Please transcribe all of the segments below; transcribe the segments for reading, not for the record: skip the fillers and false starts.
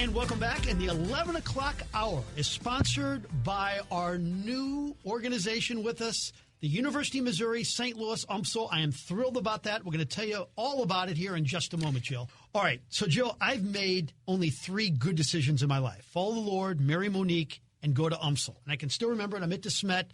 And welcome back. And the 11 o'clock hour is sponsored by our new organization with us, the University of Missouri, St. Louis, UMSL. I am thrilled about that. We're going to tell you all about it here in just a moment, Jill. All right. So, Jill, I've made only 3 good decisions in my life. Follow the Lord, marry Monique, and go to UMSL. And I can still remember it. I'm at DeSmet,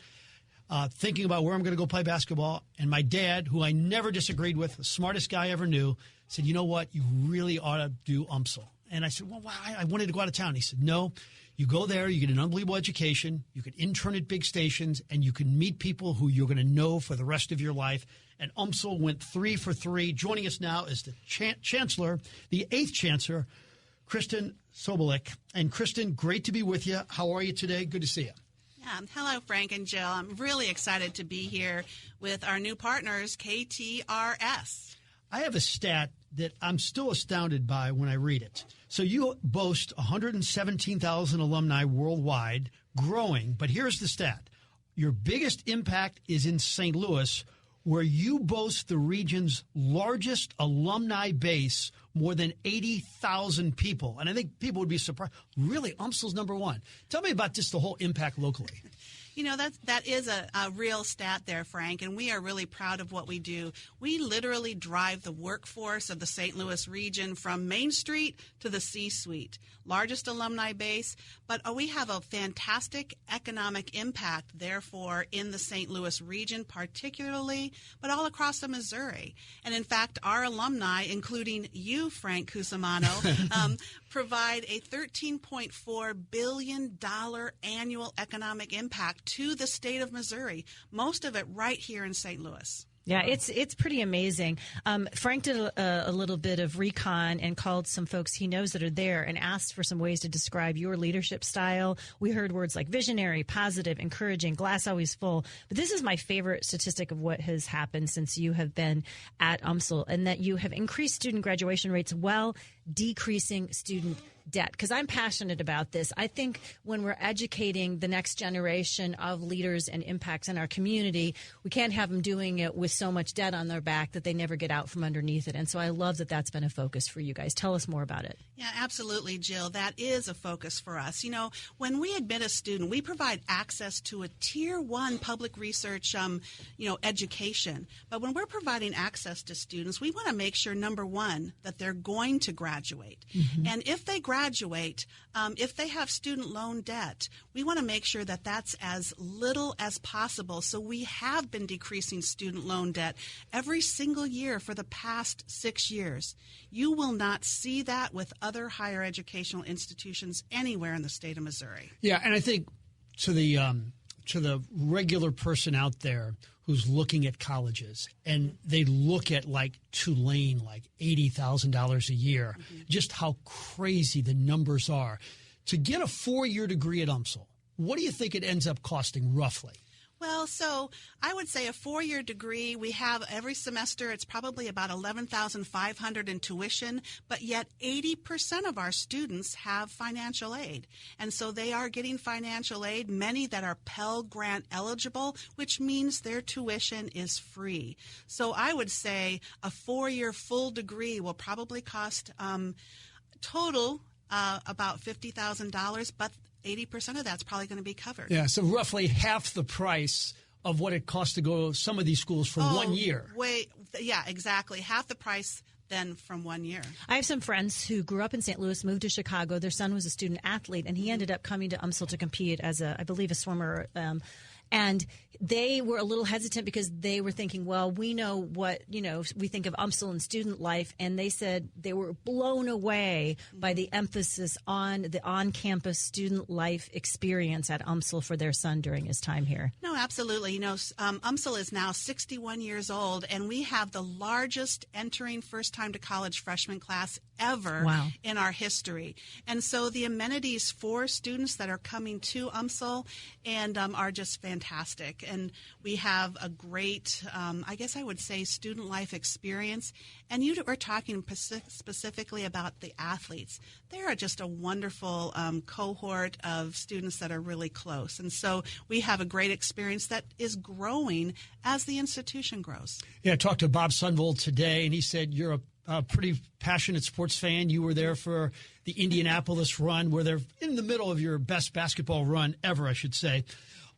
thinking about where I'm going to go play basketball. And my dad, who I never disagreed with, the smartest guy I ever knew, said, you know what? You really ought to do UMSL. And I said, well, I wanted to go out of town. He said, no, you go there, you get an unbelievable education, you can intern at big stations, and you can meet people who you're going to know for the rest of your life. And UMSL went 3 for 3. Joining us now is the Chancellor, the 8th Chancellor, Kristin Sobolik. And Kristin, great to be with you. How are you today? Good to see you. Hello, Frank and Jill. I'm really excited to be here with our new partners, KTRS. I have a stat that I'm still astounded by when I read it. So you boast 117,000 alumni worldwide, growing, but here's the stat. Your biggest impact is in St. Louis, where you boast the region's largest alumni base, more than 80,000 people. And I think people would be surprised. Really, UMSL's number 1. Tell me about just the whole impact locally. You know, that is a real stat there, Frank, and we are really proud of what we do. We literally drive the workforce of the St. Louis region from Main Street to the C-suite. Largest alumni base, but we have a fantastic economic impact, therefore, in the St. Louis region particularly, but all across the Missouri. And in fact, our alumni, including you, Frank Cusimano, provide a $13.4 billion annual economic impact to the state of Missouri, most of it right here in St. Louis. Yeah, it's pretty amazing. Frank did a little bit of recon and called some folks he knows that are there and asked for some ways to describe your leadership style. We heard words like visionary, positive, encouraging, glass always full. But this is my favorite statistic of what has happened since you have been at UMSL, and that you have increased student graduation rates while decreasing student debt, because I'm passionate about this. I think when we're educating the next generation of leaders and impacts in our community, we can't have them doing it with so much debt on their back that they never get out from underneath it. And so I love that that's been a focus for you guys. Tell us more about it. Yeah, absolutely, Jill. That is a focus for us. You know, when we admit a student, we provide access to a Tier 1 public research, education. But when we're providing access to students, we want to make sure, number one, that they're going to graduate. Mm-hmm. And if they graduate, if they have student loan debt, we want to make sure that that's as little as possible. So we have been decreasing student loan debt every single year for the past 6 years. You will not see that with other higher educational institutions anywhere in the state of Missouri. Yeah, and I think to the regular person out there who's looking at colleges and they look at like Tulane, like $80,000 a year, just how crazy the numbers are. To get a 4-year degree at UMSL, what do you think it ends up costing roughly? Well, so I would say a 4-year degree, we have every semester, it's probably about $11,500 in tuition, but yet 80% of our students have financial aid. And so they are getting financial aid, many that are Pell Grant eligible, which means their tuition is free. So I would say a 4-year full degree will probably cost total about $50,000, but 80% of that's probably going to be covered. Yeah, so roughly half the price of what it costs to go to some of these schools for 1 year. Yeah, exactly. Half the price then from 1 year. I have some friends who grew up in St. Louis, moved to Chicago. Their son was a student athlete, and he ended up coming to UMSL to compete as, I believe, a swimmer. And they were a little hesitant because they were thinking, well, we know what, we think of UMSL and student life. And they said they were blown away by the emphasis on the on-campus student life experience at UMSL for their son during his time here. No, absolutely. UMSL is now 61 years old, and we have the largest entering first-time to college freshman class ever in our history. And so the amenities for students that are coming to UMSL and are just fantastic. And we have a great, I guess I would say, student life experience. And you were talking specifically about the athletes. They are just a wonderful cohort of students that are really close. And so we have a great experience that is growing as the institution grows. Yeah, I talked to Bob Sunvold today, and he said you're a pretty passionate sports fan. You were there for the Indianapolis run, where they're in the middle of your best basketball run ever, I should say.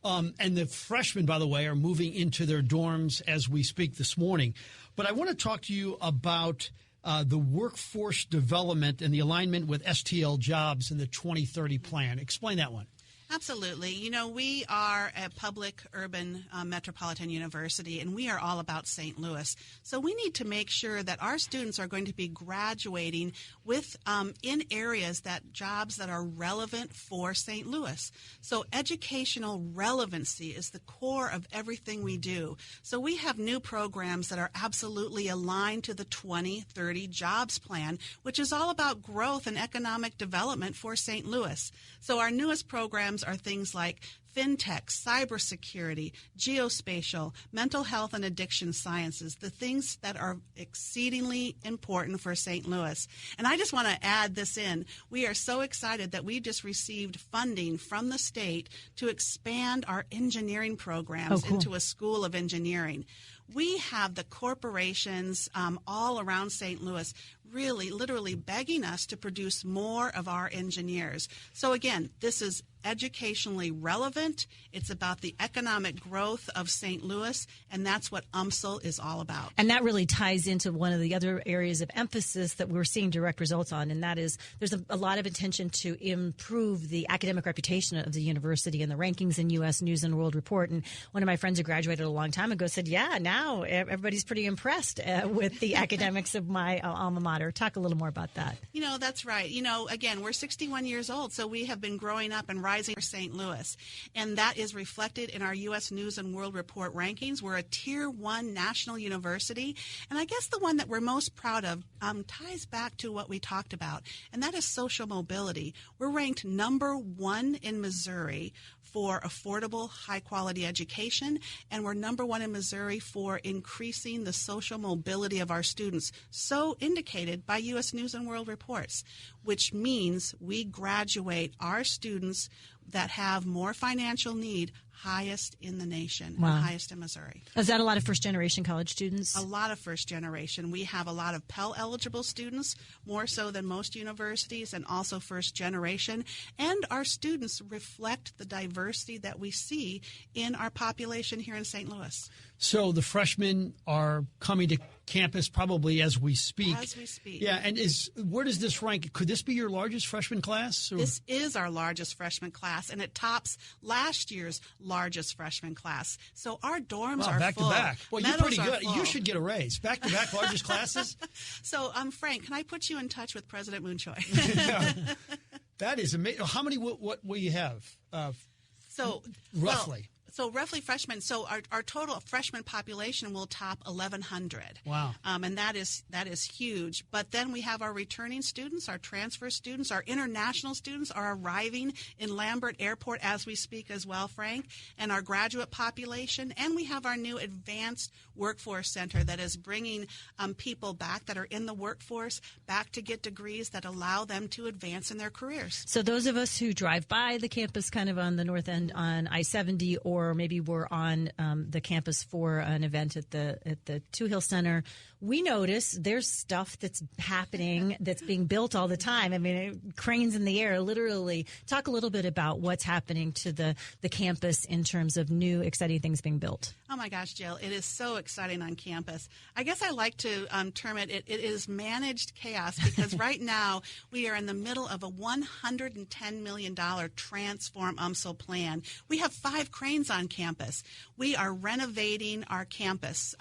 And the freshmen, by the way, are moving into their dorms as we speak this morning. But I want to talk to you about the workforce development and the alignment with STL jobs in the 2030 plan. Explain that one. Absolutely. You know, we are a public urban metropolitan university, and we are all about St. Louis. So we need to make sure that our students are going to be graduating with in areas that jobs that are relevant for St. Louis. So educational relevancy is the core of everything we do. So we have new programs that are absolutely aligned to the 2030 jobs plan, which is all about growth and economic development for St. Louis. So our newest programs are things like fintech, cybersecurity, geospatial, mental health and addiction sciences, the things that are exceedingly important for St. Louis. And I just want to add this in. We are so excited that we just received funding from the state to expand our engineering programs into a school of engineering. We have the corporations all around St. Louis really literally begging us to produce more of our engineers. So again, this is educationally relevant. It's about the economic growth of St. Louis, and that's what UMSL is all about. And that really ties into one of the other areas of emphasis that we're seeing direct results on, and that is there's a lot of attention to improve the academic reputation of the university and the rankings in U.S. News and World Report. And one of my friends who graduated a long time ago said, yeah, now everybody's pretty impressed with the academics of my alma mater. Talk a little more about that. You know, that's right. You know, again, we're 61 years old, so we have been growing up and rising for St. Louis. And that is reflected in our U.S. News and World Report rankings. We're a Tier 1 national university. And I guess the one that we're most proud of ties back to what we talked about, and that is social mobility. We're ranked number 1 in Missouri for affordable, high-quality education, and we're number 1 in Missouri for increasing the social mobility of our students, so indicated by U.S. News and World Reports, which means we graduate our students that have more financial need highest in the nation, and highest in Missouri. Is that a lot of first-generation college students? A lot of first-generation. We have a lot of Pell-eligible students, more so than most universities, and also first-generation. And our students reflect the diversity that we see in our population here in St. Louis. So the freshmen are coming to campus probably as we speak. As we speak. Yeah, and where does this rank? Could this be your largest freshman class? Or? This is our largest freshman class, and it tops last year's largest freshman class. So our dorms are back full. to back. Well, you're pretty good. Full. You should get a raise. Back to back largest classes. So, Frank, can I put you in touch with President Moon Choi? That is amazing. How many? What will you have? Roughly. So roughly freshmen. So our total freshman population will top 1,100. Wow. And that is huge. But then we have our returning students, our transfer students, our international students are arriving in Lambert Airport as we speak as well, Frank, and our graduate population. And we have our new advanced workforce center that is bringing people back that are in the workforce back to get degrees that allow them to advance in their careers. So those of us who drive by the campus kind of on the north end on I-70, or maybe we're on the campus for an event at the Two Hill Center, we notice there's stuff that's happening that's being built all the time. I mean, cranes in the air, literally. Talk a little bit about what's happening to the campus in terms of new, exciting things being built. Oh, my gosh, Jill, it is so exciting on campus. I guess I like to term it is managed chaos, because right now we are in the middle of a $110 million Transform UMSL plan. We have 5 cranes on campus. We are renovating our campus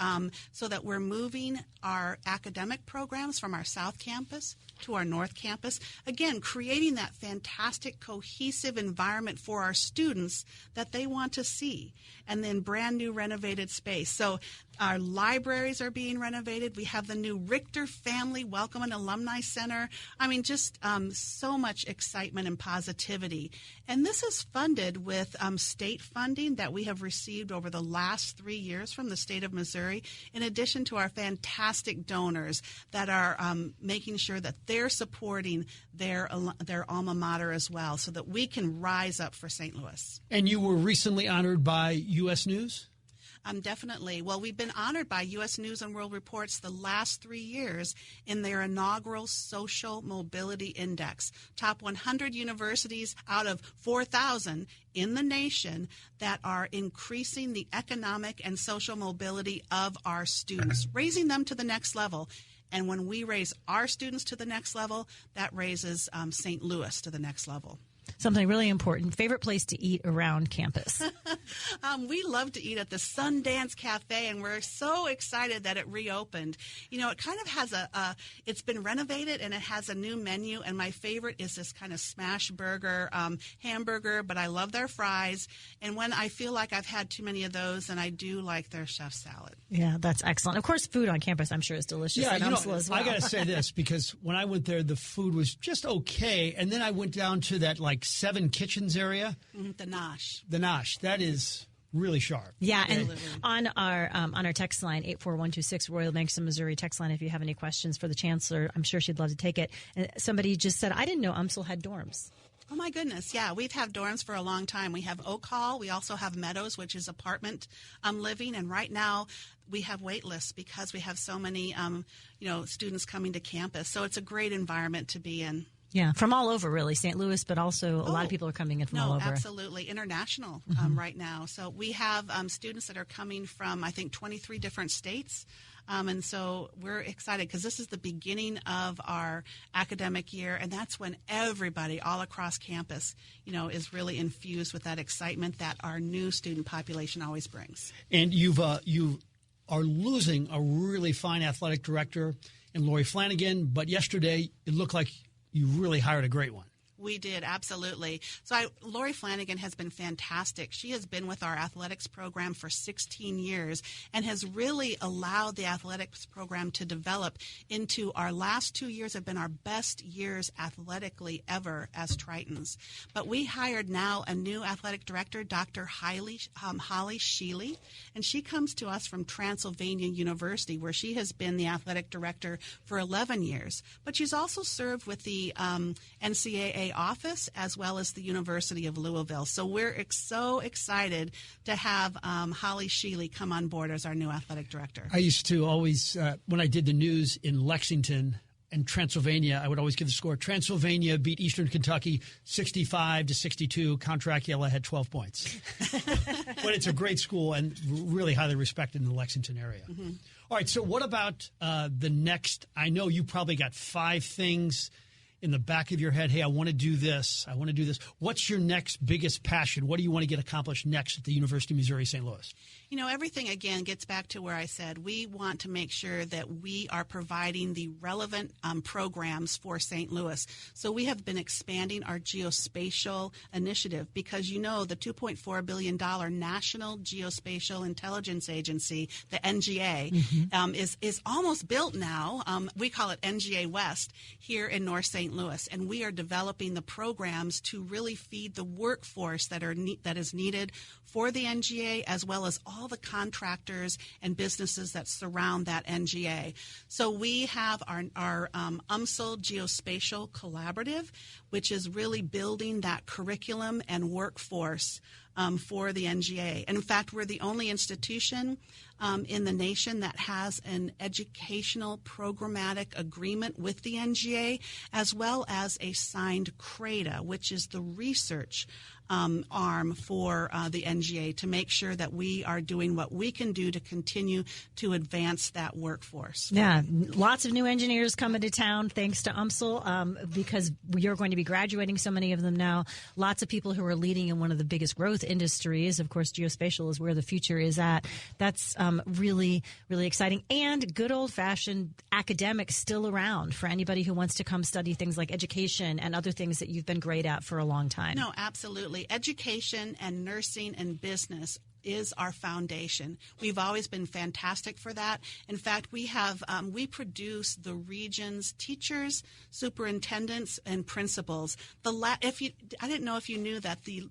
so that we're moving our academic programs from our South Campus to our North Campus. Again, creating that fantastic, cohesive environment for our students that they want to see. And then brand new renovated space. So our libraries are being renovated. We have the new Richter Family Welcome and Alumni Center. I mean, just so much excitement and positivity. And this is funded with state funding that we have received over the last 3 years from the state of Missouri, in addition to our fantastic donors that are making sure that they're supporting their alma mater as well, so that we can rise up for St. Louis. And you were recently honored by U.S. News? Definitely. Well, we've been honored by U.S. News and World Reports the last 3 years in their inaugural Social Mobility Index. Top 100 universities out of 4,000 in the nation that are increasing the economic and social mobility of our students, raising them to the next level. And when we raise our students to the next level, that raises St. Louis to the next level. Something really important. Favorite place to eat around campus? We love to eat at the Sundance Cafe, and we're so excited that it reopened. You know, it kind of has it's been renovated, and it has a new menu, and my favorite is this kind of smash burger hamburger, but I love their fries. And when I feel like I've had too many of those, then I do like their chef salad. Yeah, that's excellent. Of course, food on campus, I'm sure, is delicious. Yeah, in UMSL as well. I got to say this, because when I went there, the food was just okay, and then I went down to that, like, 7 Kitchens area. The Nosh. The Nosh. That is really sharp. Yeah, and on our text line, 84126, Royal Banks of Missouri text line, if you have any questions for the Chancellor, I'm sure she'd love to take it. And somebody just said, I didn't know UMSL had dorms. Oh, my goodness. Yeah, we've had dorms for a long time. We have Oak Hall. We also have Meadows, which is apartment living. And right now we have wait lists because we have so many, students coming to campus. So it's a great environment to be in. Yeah, from all over, really. St. Louis, but also a lot of people are coming in from all over. No, absolutely. International right now. So we have students that are coming from, I think, 23 different states. And so we're excited because this is the beginning of our academic year, and that's when everybody all across campus, is really infused with that excitement that our new student population always brings. And you are losing a really fine athletic director in Lori Flanagan, but yesterday it looked like you really hired a great one. We did, absolutely. So Lori Flanagan has been fantastic. She has been with our athletics program for 16 years and has really allowed the athletics program to develop into our last 2 years have been our best years athletically ever as Tritons. But we hired now a new athletic director, Dr. Holly Sheely, and she comes to us from Transylvania University, where she has been the athletic director for 11 years. But she's also served with the NCAA office as well as the University of Louisville. So we're so excited to have Holly Sheely come on board as our new athletic director. I used to always, when I did the news in Lexington and Transylvania, I would always give the score. Transylvania beat Eastern Kentucky 65-62. Count Dracula had 12 points. But it's a great school and really highly respected in the Lexington area. Mm-hmm. All right, so what about the next? I know you probably got 5 things in the back of your head. Hey, I want to do this. I want to do this. What's your next biggest passion? What do you want to get accomplished next at the University of Missouri St. Louis? Everything, again, gets back to where I said we want to make sure that we are providing the relevant programs for St. Louis. So we have been expanding our geospatial initiative because, the $2.4 billion National Geospatial Intelligence Agency, the NGA, is almost built now. We call it NGA West here in North St. Louis, and we are developing the programs to really feed the workforce that is needed for the NGA, as well as all the contractors and businesses that surround that NGA. So we have our UMSL Geospatial Collaborative, which is really building that curriculum and workforce for the NGA. And in fact, we're the only institution in the nation that has an educational programmatic agreement with the NGA, as well as a signed CRADA, which is the research arm for the NGA, to make sure that we are doing what we can do to continue to advance that workforce. Yeah, lots of new engineers coming to town thanks to UMSL because you're going to be graduating so many of them now. Lots of people who are leading in one of the biggest growth industries. Of course, geospatial is where the future is at. That's really, really exciting. And good old-fashioned academics still around for anybody who wants to come study things like education and other things that you've been great at for a long time. No, absolutely. Education and nursing and business is our foundation. We've always been fantastic for that. In fact, we produce the region's teachers, superintendents, and principals. I didn't know if you knew that the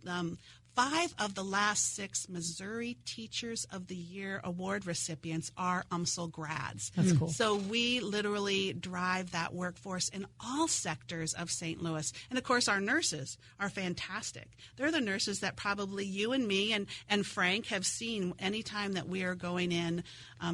5 of the last 6 Missouri Teachers of the Year award recipients are UMSL grads. That's cool. So we literally drive that workforce in all sectors of St. Louis. And of course, our nurses are fantastic. They're the nurses that probably you and me and Frank have seen anytime that we are going in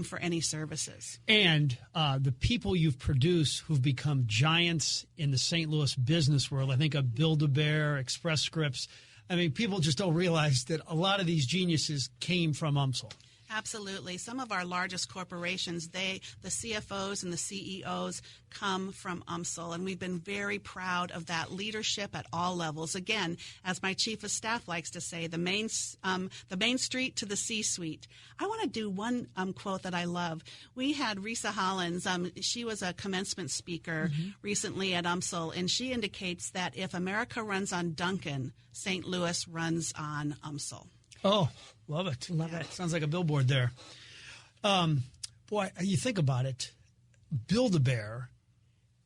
for any services. And the people you've produced who've become giants in the St. Louis business world, I think of Build-A-Bear, Express Scripts. I mean, people just don't realize that a lot of these geniuses came from UMSL. Absolutely. Some of our largest corporations, the CFOs and the CEOs come from UMSL, and we've been very proud of that leadership at all levels. Again, as my chief of staff likes to say, the main street to the C-suite. I want to do one quote that I love. We had Risa Hollins. She was a commencement speaker recently at UMSL, and she indicates that if America runs on Duncan, St. Louis runs on UMSL. Oh, love it. Love it. Sounds like a billboard there. Boy, you think about it, Build-A-Bear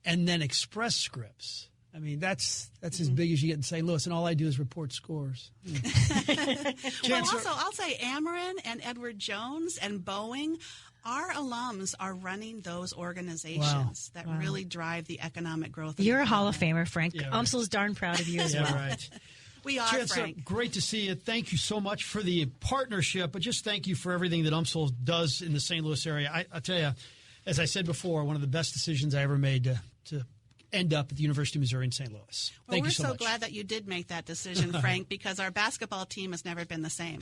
and then Express Scripts. I mean, that's as big as you get in St. Louis, and all I do is report scores. Well, also, I'll say Ameren and Edward Jones and Boeing, our alums are running those organizations that really drive the economic growth. You're a Hall of Famer, Frank. Yeah, right. UMSL's darn proud of you as well. Right. We are, Chancellor, Frank. great to see you. Thank you so much for the partnership, but just thank you for everything that UMSL does in the St. Louis area. I tell you, as I said before, one of the best decisions I ever made to end up at the University of Missouri in St. Louis. Well, Thank we're you so much. glad that you did make that decision, Frank, because our basketball team has never been the same.